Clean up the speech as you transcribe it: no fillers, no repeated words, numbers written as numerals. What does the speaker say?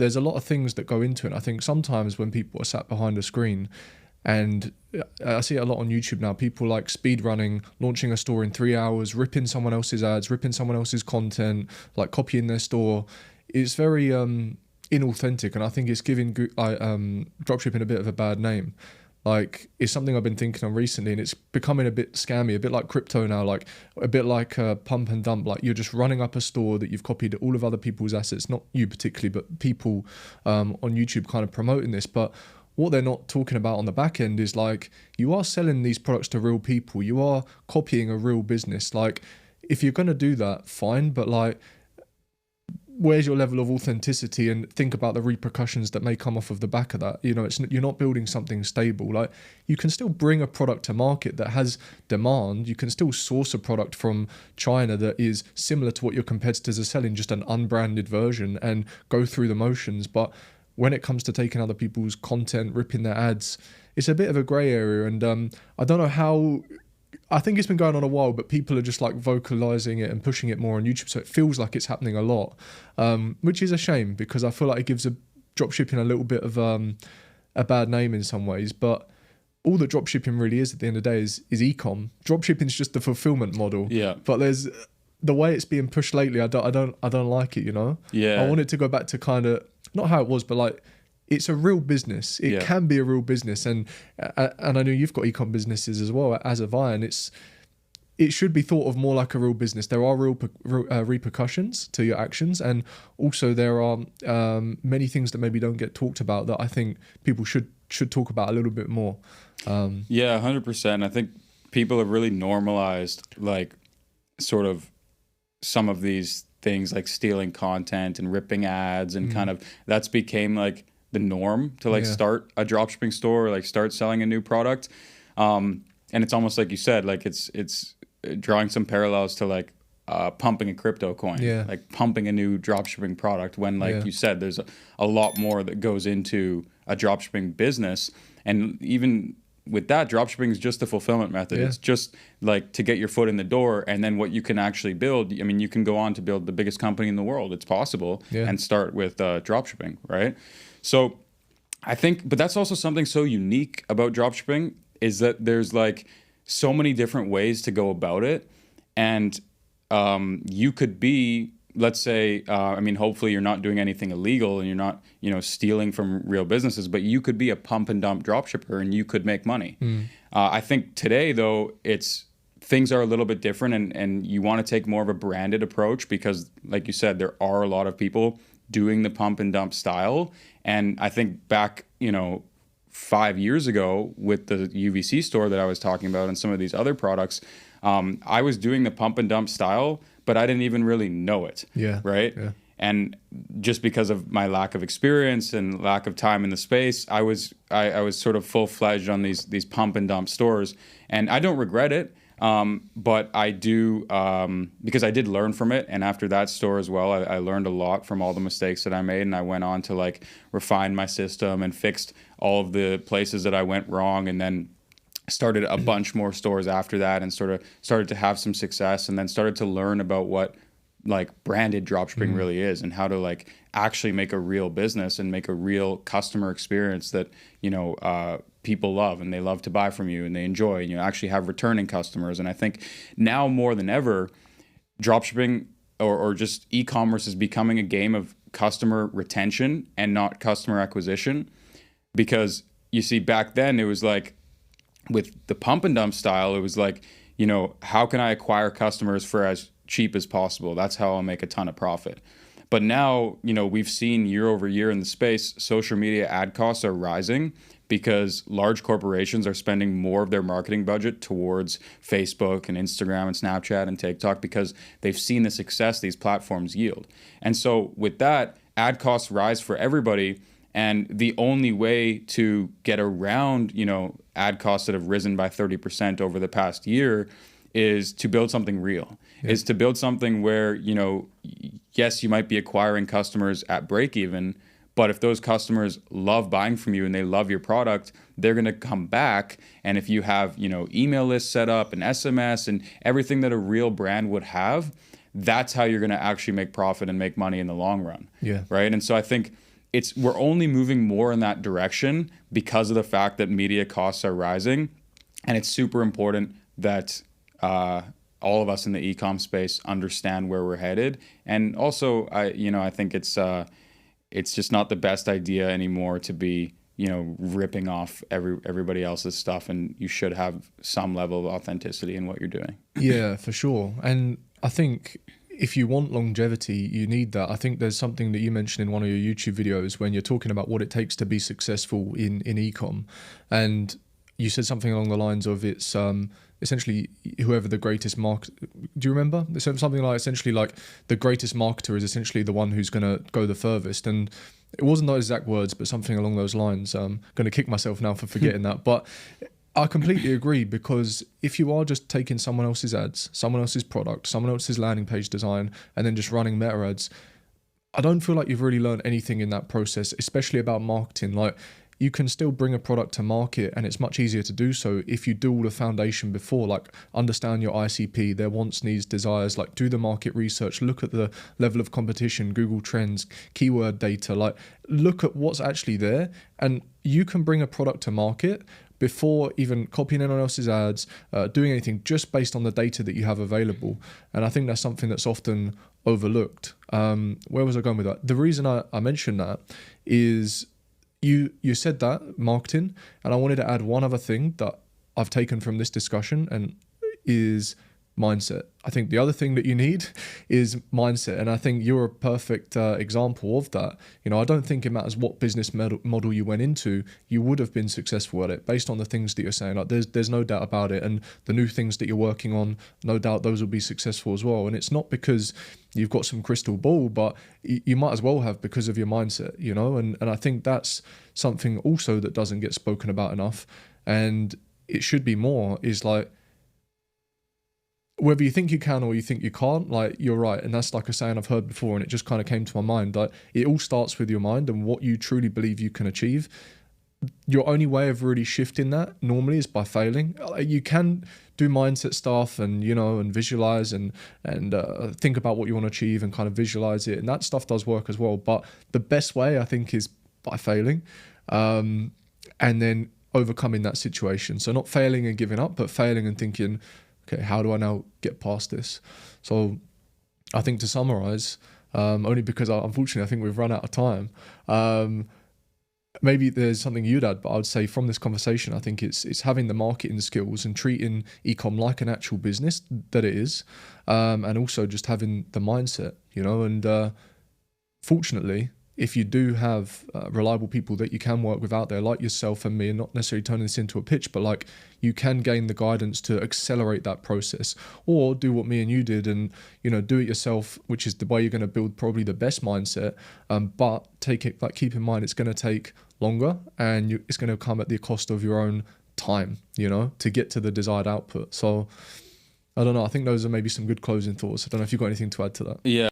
there's a lot of things that go into it. I think sometimes when people are sat behind a screen, and I see it a lot on YouTube now, people like speed running, launching a store in 3 hours, ripping someone else's ads, ripping someone else's content, like copying their store. It's very inauthentic, and I think it's giving dropshipping a bit of a bad name. Like, it's something I've been thinking on recently, and it's becoming a bit scammy, a bit like crypto now, like a bit like pump and dump. Like, you're just running up a store that you've copied all of other people's assets, not you particularly, but people on YouTube kind of promoting this. But what they're not talking about on the back end is, like, you are selling these products to real people. You are copying a real business. Like, if you're going to do that, fine, but like, where's your level of authenticity? And think about the repercussions that may come off of the back of that. You know, you're not building something stable. Like, you can still bring a product to market that has demand. You can still source a product from China that is similar to what your competitors are selling, just an unbranded version, and go through the motions. But when it comes to taking other people's content, ripping their ads, it's a bit of a grey area. And I don't know how. I think it's been going on a while, but people are just like vocalizing it and pushing it more on YouTube. So it feels like it's happening a lot, which is a shame, because I feel like it gives dropshipping a little bit of a bad name in some ways. But all that dropshipping really is at the end of the day is ecom. Dropshipping is just the fulfillment model. Yeah. But there's the way it's being pushed lately. I don't like it. You know. Yeah. I want it to go back to kind of not how it was, but like, it's a real business. It can be a real business, and I know you've got ecom businesses as well, as have I, and it should be thought of more like a real business. There are real repercussions to your actions, and also there are many things that maybe don't get talked about that I think people should talk about a little bit more. 100%. I think people have really normalized, like, sort of some of these things, like stealing content and ripping ads, and kind of that's became like the norm to like start a dropshipping store, or like start selling a new product. And it's almost like you said, like it's drawing some parallels to like pumping a crypto coin, like pumping a new dropshipping product, when like you said, there's a lot more that goes into a dropshipping business. And even with that, dropshipping is just the fulfillment method. It's just like to get your foot in the door, and then what you can actually build. I mean, you can go on to build the biggest company in the world. It's possible, and start with dropshipping, right? So I think, but that's also something so unique about dropshipping, is that there's like so many different ways to go about it. And you could be, let's say, I mean, hopefully you're not doing anything illegal, and you're not, stealing from real businesses, but you could be a pump and dump dropshipper, and you could make money. I think today, though, things are a little bit different, and you want to take more of a branded approach, because like you said, there are a lot of people doing the pump and dump style. And I think back, 5 years ago with the UVC store that I was talking about, and some of these other products, I was doing the pump and dump style, but I didn't even really know it. Right. Yeah. And just because of my lack of experience and lack of time in the space, I was sort of full-fledged on these pump and dump stores, and I don't regret it. But I do, because I did learn from it. And after that store as well, I learned a lot from all the mistakes that I made. And I went on to like refine my system and fixed all of the places that I went wrong. And then started a bunch more stores after that, and sort of started to have some success, and then started to learn about what like branded dropshipping really is, and how to like actually make a real business and make a real customer experience that, people love, and they love to buy from you, and they enjoy, and you actually have returning customers. And I think now more than ever, dropshipping or just e-commerce is becoming a game of customer retention and not customer acquisition. Because you see, back then it was like, with the pump and dump style, it was like, how can I acquire customers for as cheap as possible? That's how I'll make a ton of profit. But now, we've seen year over year in the space, social media ad costs are rising, because large corporations are spending more of their marketing budget towards Facebook and Instagram and Snapchat and TikTok, because they've seen the success these platforms yield. And so with that, ad costs rise for everybody. And the only way to get around, ad costs that have risen by 30% over the past year is to build something real, is to build something where, yes, you might be acquiring customers at break even, but if those customers love buying from you and they love your product, they're going to come back. And if you have, email lists set up and SMS and everything that a real brand would have, that's how you're going to actually make profit and make money in the long run. Right. And so I think we're only moving more in that direction because of the fact that media costs are rising, and it's super important that all of us in the ecom space understand where we're headed. And also, I think it's just not the best idea anymore to be, ripping off everybody else's stuff, and you should have some level of authenticity in what you're doing. Yeah, for sure. And I think if you want longevity, you need that. I think there's something that you mentioned in one of your YouTube videos when you're talking about what it takes to be successful in ecom, and you said something along the lines of it's essentially whoever the greatest do you remember? Something like essentially like the greatest marketer is essentially the one who's going to go the furthest. And it wasn't those exact words, but something along those lines. I'm going to kick myself now for forgetting that. But I completely agree, because if you are just taking someone else's ads, someone else's product, someone else's landing page design, and then just running meta ads, I don't feel like you've really learned anything in that process, especially about marketing. Like, you can still bring a product to market, and it's much easier to do so if you do all the foundation before, like understand your ICP, their wants, needs, desires, like do the market research, look at the level of competition, Google Trends, keyword data, like look at what's actually there, and you can bring a product to market before even copying anyone else's ads, doing anything, just based on the data that you have available. And I think that's something that's often overlooked. Where was I going with that? The reason I mentioned that is you said that, marketing, and I wanted to add one other thing that I've taken from this discussion, and is mindset. I think the other thing that you need is mindset, and I think you're a perfect example of that. I don't think it matters what business model you went into, you would have been successful at it based on the things that you're saying. Like there's no doubt about it, and the new things that you're working on, no doubt those will be successful as well. And it's not because you've got some crystal ball, but you might as well have, because of your mindset, and I think that's something also that doesn't get spoken about enough, and it should be more, is like, whether you think you can or you think you can't, like, you're right. And that's like a saying I've heard before, and it just kind of came to my mind. Like, it all starts with your mind and what you truly believe you can achieve. Your only way of really shifting that normally is by failing. You can do mindset stuff and, and visualize and think about what you want to achieve and kind of visualize it. And that stuff does work as well. But the best way, I think, is by failing, and then overcoming that situation. So not failing and giving up, but failing and thinking, okay, how do I now get past this? So I think, to summarize, only because unfortunately I think we've run out of time, maybe there's something you'd add, but I would say from this conversation, I think it's having the marketing skills and treating ecom like an actual business that it is, and also just having the mindset, and fortunately, if you do have reliable people that you can work with out there, like yourself and me, and not necessarily turning this into a pitch, but like, you can gain the guidance to accelerate that process, or do what me and you did and, do it yourself, which is the way you're going to build probably the best mindset. But keep in mind, it's going to take longer, and it's going to come at the cost of your own time, to get to the desired output. So I don't know. I think those are maybe some good closing thoughts. I don't know if you've got anything to add to that. Yeah.